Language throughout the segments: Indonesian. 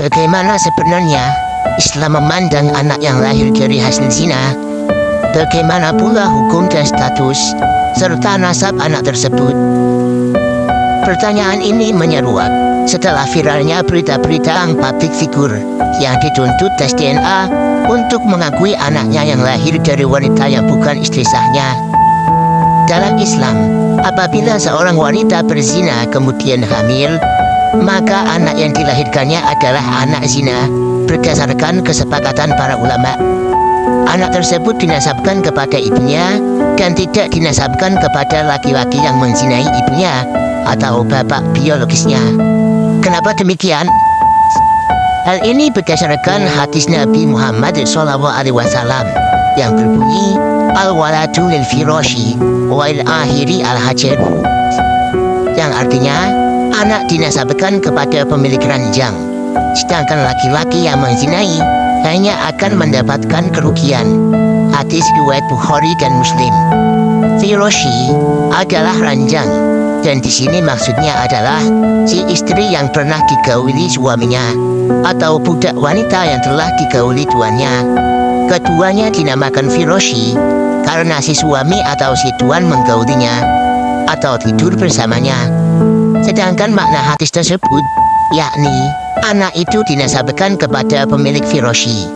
Bagaimana sebenarnya Islam memandang anak yang lahir dari hasil zina? Bagaimana pula hukum dan status serta nasab anak tersebut? Pertanyaan ini menyeruak setelah viralnya berita-berita public figure yang dituntut tes DNA untuk mengakui anaknya yang lahir dari wanita yang bukan istri sahnya. Dalam Islam, apabila seorang wanita berzina kemudian hamil, maka anak yang dilahirkannya adalah anak zina berdasarkan kesepakatan para ulama. Anak tersebut dinasabkan kepada ibunya dan tidak dinasabkan kepada laki-laki yang menzinai ibunya atau bapak biologisnya. Kenapa demikian? Hal ini berdasarkan hadis Nabi Muhammad SAW yang berbunyi al-waladu lil firashi wal akhiri al-hajaru, yang artinya anak dinasabkan kepada pemilik ranjang, sedangkan laki-laki yang menzinai hanya akan mendapatkan kerugian. Hadis riwayat Bukhari dan Muslim. Firashi adalah ranjang, dan di sini maksudnya adalah si istri yang pernah digauli suaminya atau budak wanita yang telah digauli tuannya. Keduanya dinamakan firashi karena si suami atau si tuan menggaulinya atau tidur bersamanya. Sedangkan makna hadis tersebut yakni anak itu dinasabkan kepada pemilik firashi.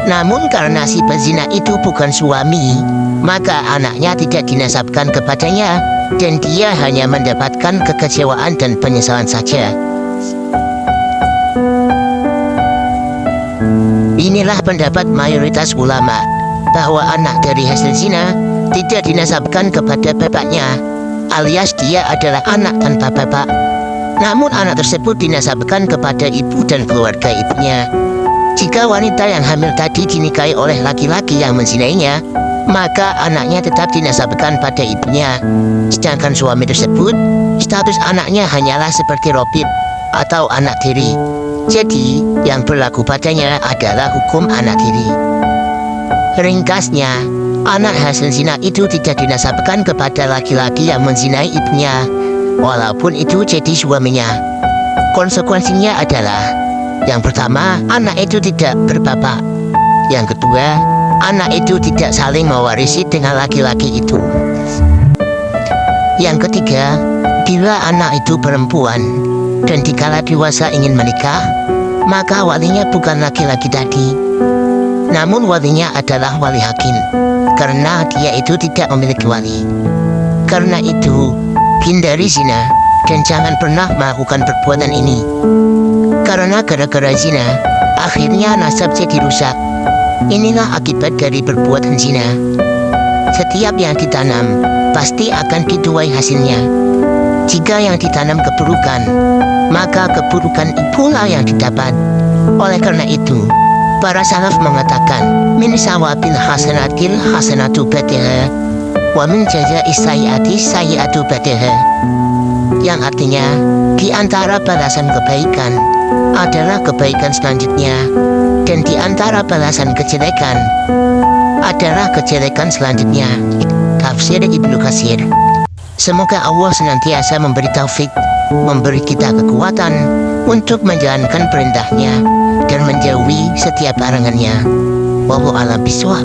Namun karena si pezina itu bukan suami, maka anaknya tidak dinasabkan kepadanya dan dia hanya mendapatkan kekecewaan dan penyesalan saja. Inilah pendapat mayoritas ulama bahwa anak dari hasil zina tidak dinasabkan kepada bapaknya, alias dia adalah anak tanpa bapak. Namun anak tersebut dinasabkan kepada ibu dan keluarga ibunya. Jika wanita yang hamil tadi dinikahi oleh laki-laki yang menzinainya, maka anaknya tetap dinasabkan pada ibunya. Sedangkan suami tersebut, status anaknya hanyalah seperti robib atau anak tiri. Jadi, yang berlaku padanya adalah hukum anak tiri. Ringkasnya, anak hasil zina itu tidak dinasabkan kepada laki-laki yang menzinai ibunya, walaupun itu jadi suaminya. Konsekuensinya adalah, yang pertama, anak itu tidak berbapak. Yang kedua, anak itu tidak saling mewarisi dengan laki-laki itu. Yang ketiga, bila anak itu perempuan dan dikala dewasa ingin menikah, maka walinya bukan laki-laki tadi, namun walinya adalah wali hakim, karena dia itu tidak memiliki wali. Karena itu, hindari zina dan jangan pernah melakukan perbuatan ini. Karena gara-gara zina, akhirnya nasab jadi rusak. Inilah akibat dari perbuatan zina. Setiap yang ditanam pasti akan dituai hasilnya. Jika yang ditanam keburukan, maka keburukan itulah yang didapat. Oleh karena itu, para salaf mengatakan, min sawabil hasanatil hasanatu batiha, wa min jaza'is sayyi'ati sayyi'atu batiha. Yang artinya, di antara balasan kebaikan adalah kebaikan selanjutnya, dan di antara balasan kejelekan adalah kejelekan selanjutnya. Tafsir Ibnu Katsir. Semoga Allah senantiasa memberi taufik, memberi kita kekuatan untuk menjalankan perintahnya dan menjauhi setiap larangannya. Wallahu a'lam bishawab.